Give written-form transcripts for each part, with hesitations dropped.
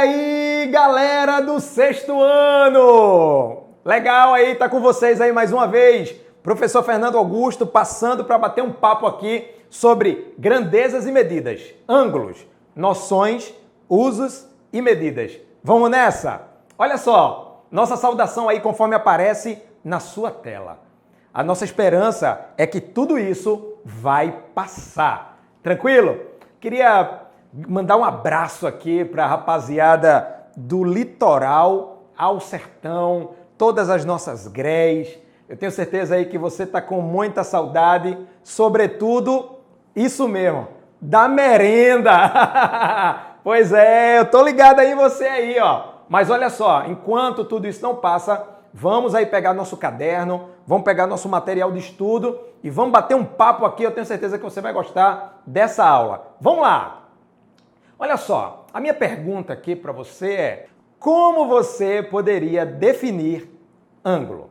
aí, galera do sexto ano! Legal aí, tá com vocês aí mais uma vez. Professor Fernando Augusto passando para bater um papo aqui sobre grandezas e medidas, ângulos, noções, usos e medidas. Vamos nessa? Olha só, nossa saudação aí conforme aparece na sua tela. A nossa esperança é que tudo isso vai passar. Tranquilo? Queria mandar um abraço aqui para a rapaziada do litoral ao sertão, todas as nossas GREs. Eu tenho certeza aí que você está com muita saudade, sobretudo, isso mesmo, da merenda. Pois é, eu tô ligado aí você aí, ó. Mas olha só, enquanto tudo isso não passa, vamos aí pegar nosso caderno, vamos pegar nosso material de estudo e vamos bater um papo aqui. Eu tenho certeza que você vai gostar dessa aula. Vamos lá! Olha só, a minha pergunta aqui para você é: como você poderia definir ângulo?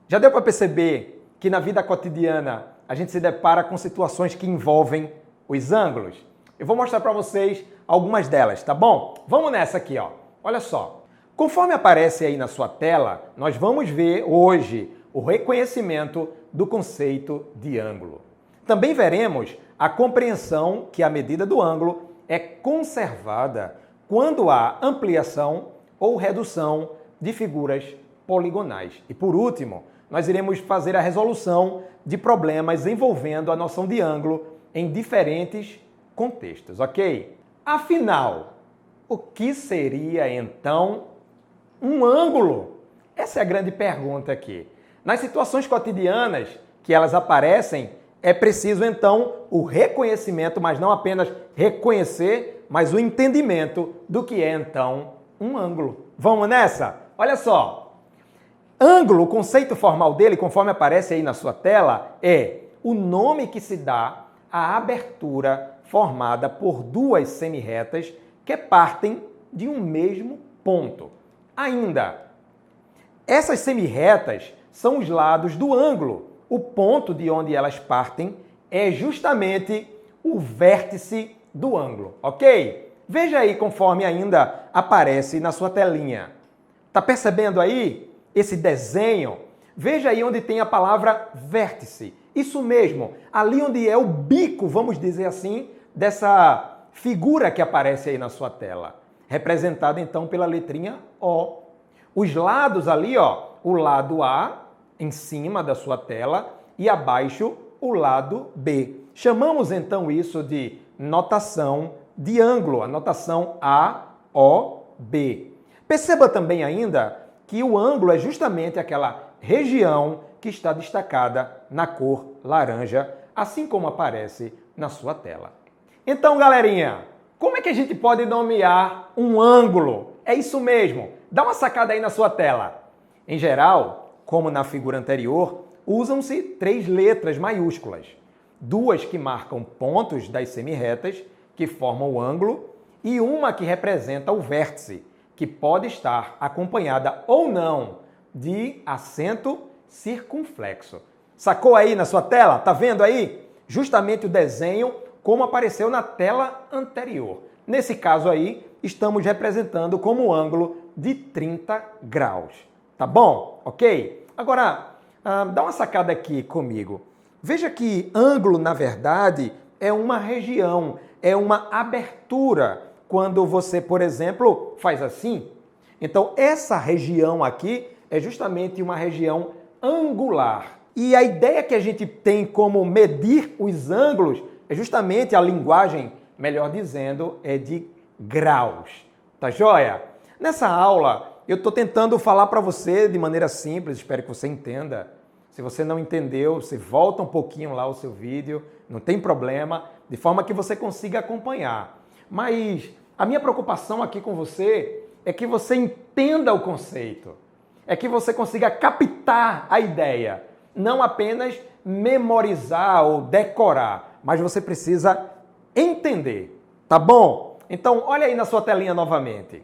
Já deu para perceber que na vida cotidiana a gente se depara com situações que envolvem os ângulos? Eu vou mostrar para vocês algumas delas, tá bom? Vamos nessa aqui, ó. Olha só. Conforme aparece aí na sua tela, nós vamos ver hoje o reconhecimento do conceito de ângulo. Também veremos a compreensão que a medida do ângulo é conservada quando há ampliação ou redução de figuras poligonais. E por último, nós iremos fazer a resolução de problemas envolvendo a noção de ângulo em diferentes contextos, ok? Afinal, o que seria então um ângulo? Essa é a grande pergunta aqui. Nas situações cotidianas que elas aparecem, é preciso então o reconhecimento, mas não apenas reconhecer, mas o entendimento do que é então um ângulo. Vamos nessa? Olha só. Ângulo, o conceito formal dele, conforme aparece aí na sua tela, é o nome que se dá à abertura formada por duas semirretas que partem de um mesmo ponto. Ainda, essas semirretas são os lados do ângulo. O ponto de onde elas partem é justamente o vértice do ângulo, ok? Veja aí conforme ainda aparece na sua telinha. Tá percebendo aí esse desenho? Veja aí onde tem a palavra vértice. Isso mesmo, ali onde é o bico, vamos dizer assim, dessa figura que aparece aí na sua tela, representada então pela letrinha O. Os lados ali, ó, o lado A em cima da sua tela e abaixo o lado B. Chamamos então isso de notação de ângulo, a notação AOB. Perceba também ainda que o ângulo é justamente aquela região que está destacada na cor laranja, assim como aparece na sua tela. Então, galerinha, como é que a gente pode nomear um ângulo? É isso mesmo. Dá uma sacada aí na sua tela. Em geral, como na figura anterior, usam-se 3 letras maiúsculas. 2 que marcam pontos das semirretas, que formam o ângulo, e uma que representa o vértice, que pode estar acompanhada ou não de acento circunflexo. Sacou aí na sua tela? Tá vendo aí? Justamente o desenho como apareceu na tela anterior. Nesse caso aí, estamos representando como ângulo de 30 graus. Tá bom? Ok? Agora, dá uma sacada aqui comigo. Veja que ângulo, na verdade, é uma região, é uma abertura. Quando você, por exemplo, faz assim. Então, essa região aqui é justamente uma região angular. E a ideia que a gente tem como medir os ângulos é justamente a linguagem, melhor dizendo, é de graus. Tá joia? Nessa aula, eu estou tentando falar para você de maneira simples, espero que você entenda. Se você não entendeu, você volta um pouquinho lá o seu vídeo, não tem problema, de forma que você consiga acompanhar. Mas a minha preocupação aqui com você é que você entenda o conceito, é que você consiga captar a ideia, não apenas memorizar ou decorar, mas você precisa entender, tá bom? Então, olha aí na sua telinha novamente.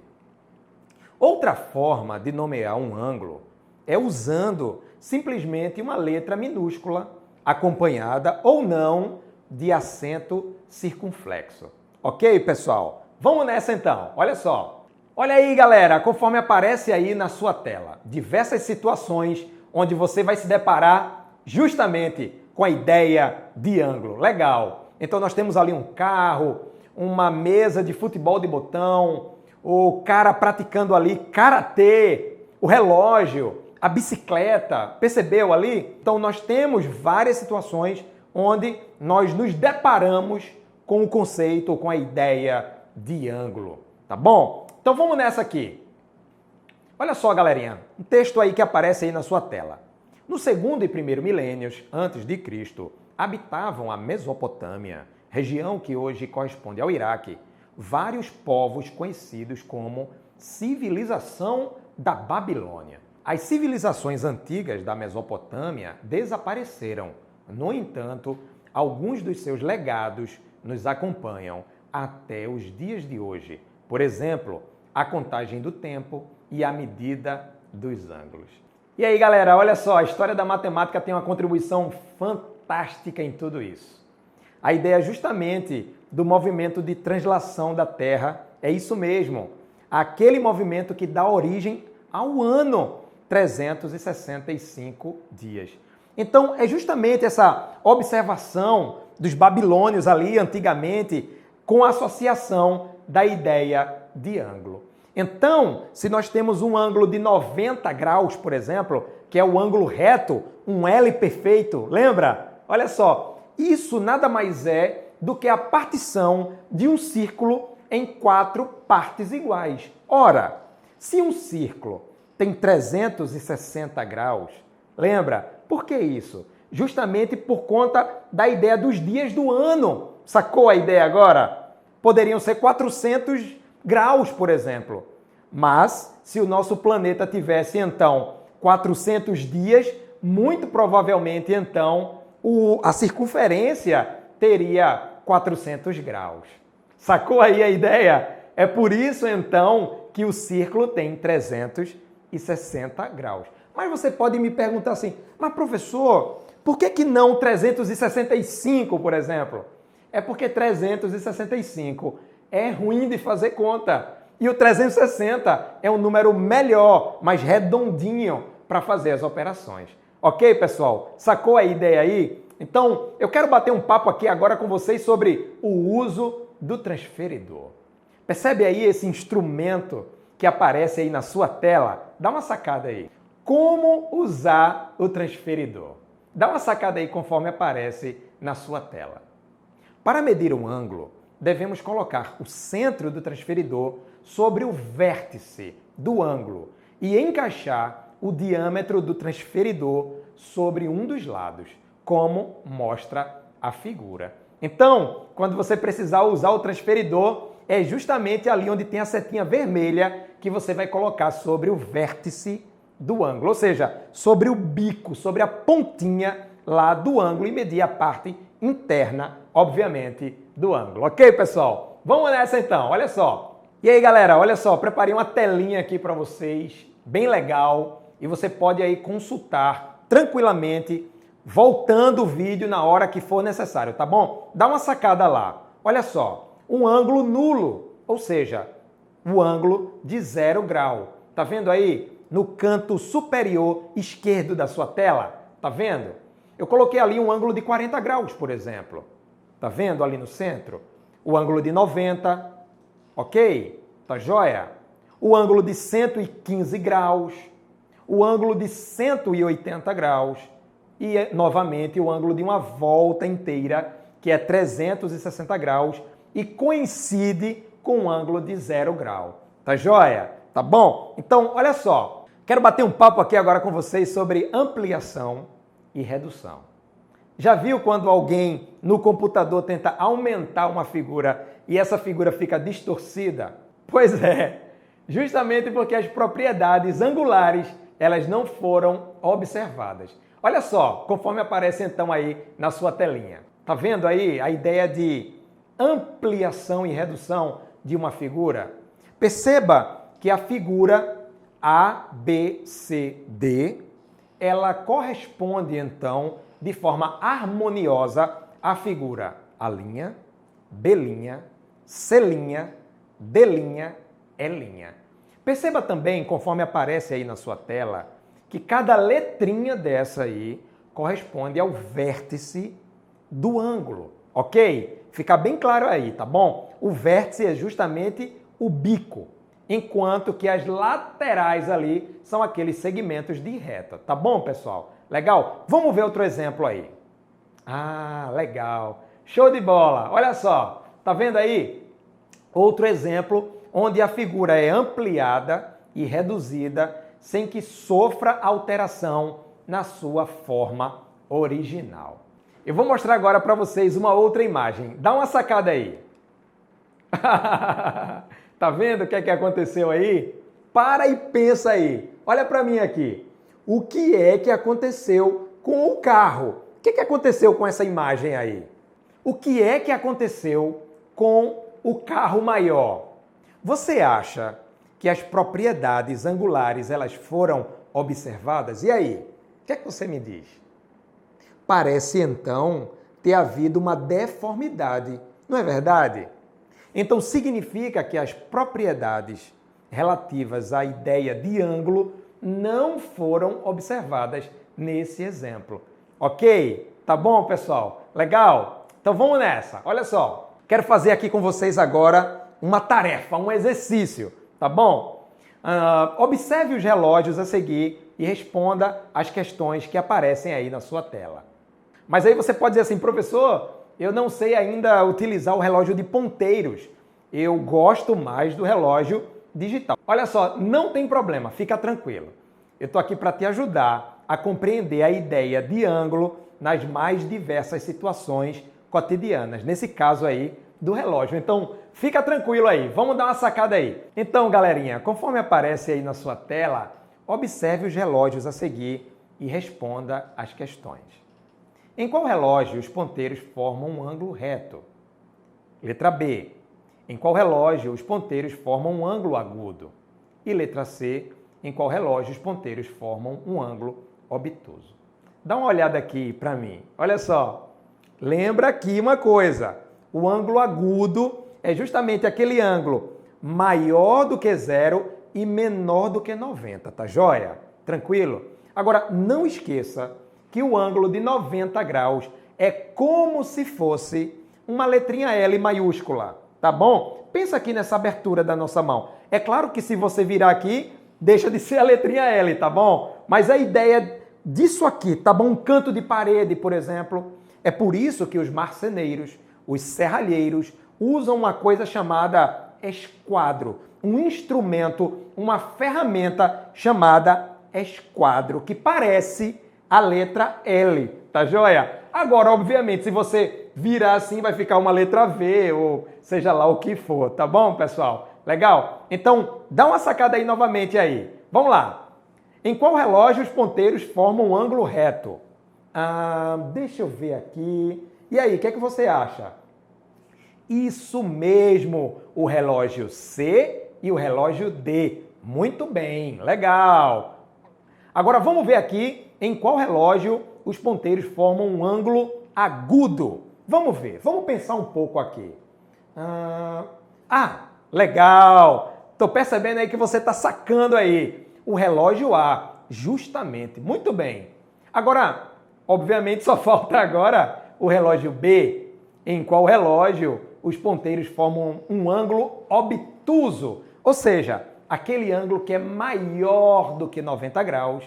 Outra forma de nomear um ângulo é usando simplesmente uma letra minúscula, acompanhada ou não de acento circunflexo. Ok, pessoal? Vamos nessa então. Olha só. Olha aí, galera, conforme aparece aí na sua tela, diversas situações onde você vai se deparar justamente com a ideia de ângulo. Legal. Então nós temos ali um carro, uma mesa de futebol de botão, o cara praticando ali karatê, o relógio, a bicicleta. Percebeu ali? Então nós temos várias situações onde nós nos deparamos com o conceito, com a ideia de ângulo. Tá bom? Então vamos nessa aqui. Olha só, galerinha, um texto aí que aparece aí na sua tela. No segundo e primeiro milênios antes de Cristo, habitavam a Mesopotâmia, região que hoje corresponde ao Iraque, vários povos conhecidos como civilização da Babilônia. As civilizações antigas da Mesopotâmia desapareceram. No entanto, alguns dos seus legados nos acompanham até os dias de hoje. Por exemplo, a contagem do tempo e a medida dos ângulos. E aí, galera, olha só, a história da matemática tem uma contribuição fantástica em tudo isso. A ideia justamente do movimento de translação da Terra é isso mesmo, aquele movimento que dá origem ao ano 365 dias. Então, é justamente essa observação dos babilônios ali antigamente com a associação da ideia de ângulo. Então, se nós temos um ângulo de 90 graus, por exemplo, que é o ângulo reto, um L perfeito, lembra? Olha só, isso nada mais é do que a partição de um círculo em 4 partes iguais. Ora, se um círculo tem 360 graus, lembra? Por que isso? Justamente por conta da ideia dos dias do ano. Sacou a ideia agora? Poderiam ser 400 graus, por exemplo. Mas, se o nosso planeta tivesse, então, 400 dias, muito provavelmente, então, a circunferência teria 400 graus. Sacou aí a ideia? É por isso, então, que o círculo tem 360 graus. Mas você pode me perguntar assim, mas professor, por que não 365, por exemplo? É porque 365 é ruim de fazer conta. E o 360 é um número melhor, mais redondinho para fazer as operações. Ok, pessoal? Sacou a ideia aí? Então, eu quero bater um papo aqui agora com vocês sobre o uso do transferidor. Percebe aí esse instrumento que aparece aí na sua tela? Dá uma sacada aí. Como usar o transferidor? Dá uma sacada aí conforme aparece na sua tela. Para medir um ângulo, devemos colocar o centro do transferidor sobre o vértice do ângulo e encaixar o diâmetro do transferidor sobre um dos lados, como mostra a figura. Então, quando você precisar usar o transferidor, é justamente ali onde tem a setinha vermelha que você vai colocar sobre o vértice do ângulo, ou seja, sobre o bico, sobre a pontinha lá do ângulo e medir a parte interna, obviamente, do ângulo. Ok, pessoal? Vamos nessa então, olha só. E aí, galera, olha só, preparei uma telinha aqui para vocês, bem legal, e você pode aí consultar tranquilamente, voltando o vídeo na hora que for necessário, tá bom? Dá uma sacada lá. Olha só, um ângulo nulo, ou seja, o ângulo de 0 grau. Tá vendo aí? No canto superior esquerdo da sua tela, tá vendo? Eu coloquei ali um ângulo de 40 graus, por exemplo. Tá vendo ali no centro? O ângulo de 90, ok? Tá joia? O ângulo de 115 graus, o ângulo de 180 graus e, novamente, o ângulo de uma volta inteira, que é 360 graus e coincide com o ângulo de 0 grau. Tá joia? Tá bom? Então, olha só. Quero bater um papo aqui agora com vocês sobre ampliação e redução. Já viu quando alguém no computador tenta aumentar uma figura e essa figura fica distorcida? Pois é, justamente porque as propriedades angulares elas não foram observadas. Olha só, conforme aparece então aí na sua telinha. Tá vendo aí a ideia de ampliação e redução de uma figura? Perceba que a figura ABCD, ela corresponde, então, de forma harmoniosa à figura A', B', C', D', E'. Perceba também, conforme aparece aí na sua tela, que cada letrinha dessa aí corresponde ao vértice do ângulo, ok? Fica bem claro aí, tá bom? O vértice é justamente o bico, enquanto que as laterais ali são aqueles segmentos de reta, tá bom, pessoal? Legal? Vamos ver outro exemplo aí. Ah, legal. Show de bola. Olha só, tá vendo aí? Outro exemplo onde a figura é ampliada e reduzida sem que sofra alteração na sua forma original. Eu vou mostrar agora para vocês uma outra imagem. Dá uma sacada aí. Tá vendo o que é que aconteceu aí? Para e pensa aí. Olha para mim aqui. O que é que aconteceu com o carro? O que é que aconteceu com essa imagem aí? O que é que aconteceu com o carro maior? Você acha que as propriedades angulares elas foram observadas? E aí? O que é que você me diz? Parece então ter havido uma deformidade, não é verdade? Então significa que as propriedades relativas à ideia de ângulo não foram observadas nesse exemplo. Ok? Tá bom, pessoal? Legal? Então vamos nessa. Olha só. Quero fazer aqui com vocês agora uma tarefa, um exercício, tá bom? Observe os relógios a seguir e responda as questões que aparecem aí na sua tela. Mas aí você pode dizer assim, professor, eu não sei ainda utilizar o relógio de ponteiros. Eu gosto mais do relógio digital. Olha só, não tem problema, fica tranquilo. Eu estou aqui para te ajudar a compreender a ideia de ângulo nas mais diversas situações cotidianas. Nesse caso aí, do relógio. Então, fica tranquilo aí. Vamos dar uma sacada aí. Então, galerinha, conforme aparece aí na sua tela, observe os relógios a seguir e responda as questões. Em qual relógio os ponteiros formam um ângulo reto? Letra B. Em qual relógio os ponteiros formam um ângulo agudo? E letra C. Em qual relógio os ponteiros formam um ângulo obtuso? Dá uma olhada aqui para mim. Olha só. Lembra aqui uma coisa. O ângulo agudo é justamente aquele ângulo maior do que 0 e menor do que 90, tá joia? Tranquilo? Agora, não esqueça que o ângulo de 90 graus é como se fosse uma letrinha L maiúscula, tá bom? Pensa aqui nessa abertura da nossa mão. É claro que se você virar aqui, deixa de ser a letrinha L, tá bom? Mas a ideia disso aqui, tá bom? Um canto de parede, por exemplo. É por isso que os marceneiros, os serralheiros, usam uma coisa chamada esquadro. Um instrumento, uma ferramenta chamada esquadro, que parece a letra L, tá joia? Agora, obviamente, se você virar assim, vai ficar uma letra V, ou seja lá o que for, tá bom, pessoal? Legal? Então, dá uma sacada aí novamente aí. Vamos lá. Em qual relógio os ponteiros formam um ângulo reto? Deixa eu ver aqui. E aí, o que é que você acha? Isso mesmo, o relógio C e o relógio D. Muito bem, legal. Agora vamos ver aqui em qual relógio os ponteiros formam um ângulo agudo. Vamos ver, vamos pensar um pouco aqui. Legal. Estou percebendo aí que você está sacando aí. O relógio A, justamente. Muito bem. Agora, obviamente só falta agora o relógio B. Em qual relógio os ponteiros formam um ângulo obtuso, ou seja, aquele ângulo que é maior do que 90 graus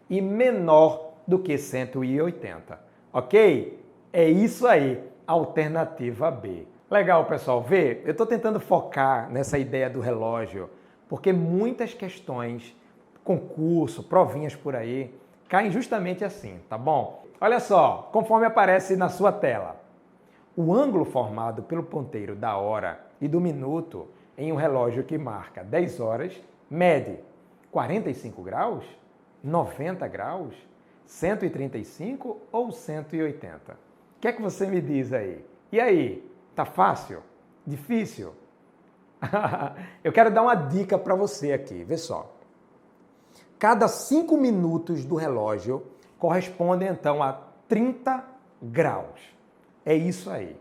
e menor do que 180, ok? É isso aí, alternativa B. Legal, pessoal, vê, eu estou tentando focar nessa ideia do relógio, porque muitas questões, concurso, provinhas por aí, caem justamente assim, tá bom? Olha só, conforme aparece na sua tela. O ângulo formado pelo ponteiro da hora e do minuto em um relógio que marca 10 horas mede 45 graus, 90 graus, 135 ou 180? O que é que você me diz aí? E aí, tá fácil? Difícil? Eu quero dar uma dica para você aqui, vê só. Cada 5 minutos do relógio corresponde então a 30 graus. É isso aí.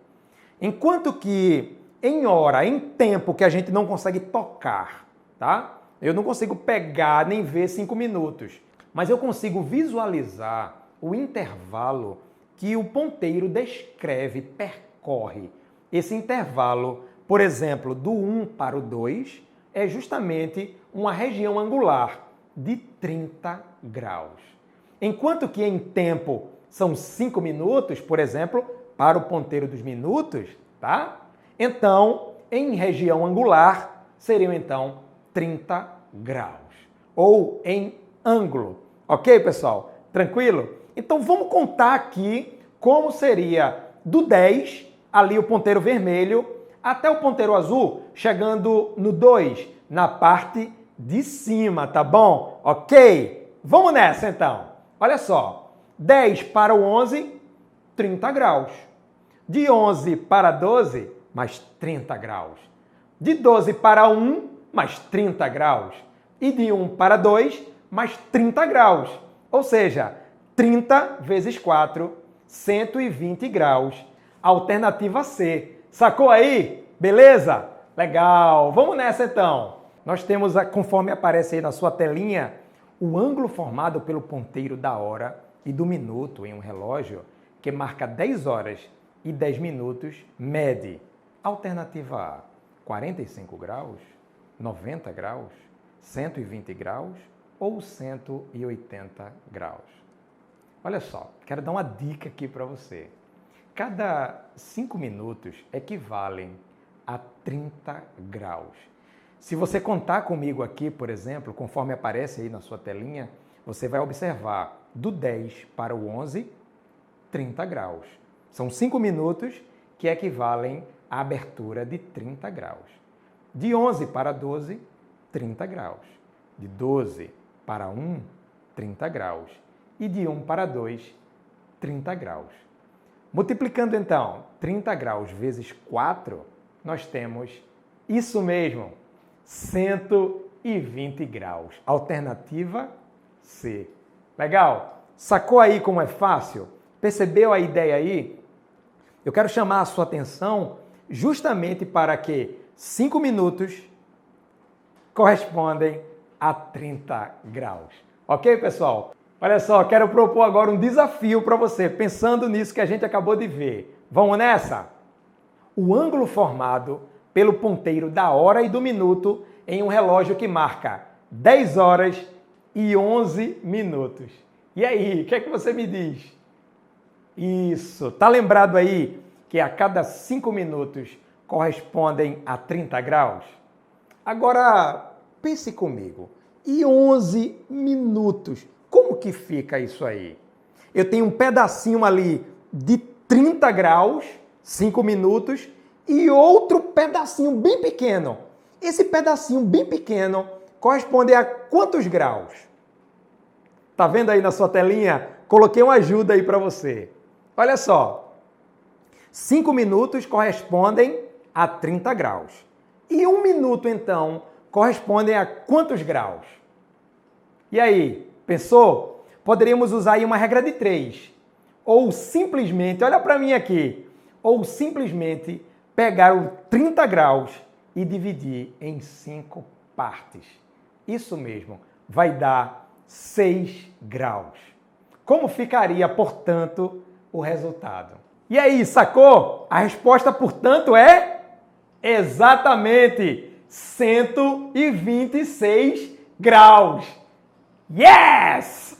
Enquanto que em hora, em tempo que a gente não consegue tocar, tá? Eu não consigo pegar nem ver 5 minutos, mas eu consigo visualizar o intervalo que o ponteiro descreve, percorre. Esse intervalo, por exemplo, do 1 para o 2, é justamente uma região angular de 30 graus. Enquanto que em tempo são 5 minutos, por exemplo, para o ponteiro dos minutos, tá? Então, em região angular, seriam então 30 graus. Ou em ângulo. Ok, pessoal? Tranquilo? Então, vamos contar aqui como seria do 10, ali o ponteiro vermelho, até o ponteiro azul, chegando no 2, na parte de cima, tá bom? Ok? Vamos nessa, então. Olha só. 10 para o 11, 30 graus. De 11 para 12, mais 30 graus. De 12 para 1, mais 30 graus. E de 1 para 2, mais 30 graus. Ou seja, 30 vezes 4, 120 graus. Alternativa C. Sacou aí? Beleza? Legal. Vamos nessa então. Nós temos, conforme aparece aí na sua telinha, o ângulo formado pelo ponteiro da hora e do minuto em um relógio que marca 10 horas e 10 minutos, mede. Alternativa A, 45 graus, 90 graus, 120 graus ou 180 graus. Olha só, quero dar uma dica aqui para você. Cada 5 minutos equivalem a 30 graus. Se você contar comigo aqui, por exemplo, conforme aparece aí na sua telinha, você vai observar do 10 para o 11, 30 graus. São 5 minutos que equivalem à abertura de 30 graus. De 11 para 12, 30 graus. De 12 para 1, 30 graus. E de 1 para 2, 30 graus. Multiplicando então 30 graus vezes 4, nós temos isso mesmo, 120 graus. Alternativa C. Legal? Sacou aí como é fácil? Percebeu a ideia aí? Eu quero chamar a sua atenção justamente para que 5 minutos correspondem a 30 graus. Ok, pessoal? Olha só, quero propor agora um desafio para você, pensando nisso que a gente acabou de ver. Vamos nessa? O ângulo formado pelo ponteiro da hora e do minuto em um relógio que marca 10 horas e 11 minutos. E aí, o que é que você me diz? Isso, tá lembrado aí que a cada 5 minutos correspondem a 30 graus? Agora, pense comigo, e 11 minutos? Como que fica isso aí? Eu tenho um pedacinho ali de 30 graus, 5 minutos, e outro pedacinho bem pequeno. Esse pedacinho bem pequeno corresponde a quantos graus? Tá vendo aí na sua telinha? Coloquei uma ajuda aí para você. Olha só. 5 minutos correspondem a 30 graus. E 1 minuto, então, correspondem a quantos graus? E aí, pensou? Poderíamos usar aí uma regra de 3. Ou simplesmente, olha para mim aqui, ou simplesmente pegar o 30 graus e dividir em 5 partes. Isso mesmo, vai dar 6 graus. Como ficaria, portanto, o resultado? E aí, sacou? A resposta, portanto, é exatamente 126 graus. Yes!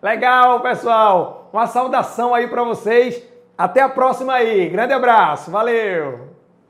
Legal, pessoal. Uma saudação aí para vocês. Até a próxima aí. Grande abraço. Valeu!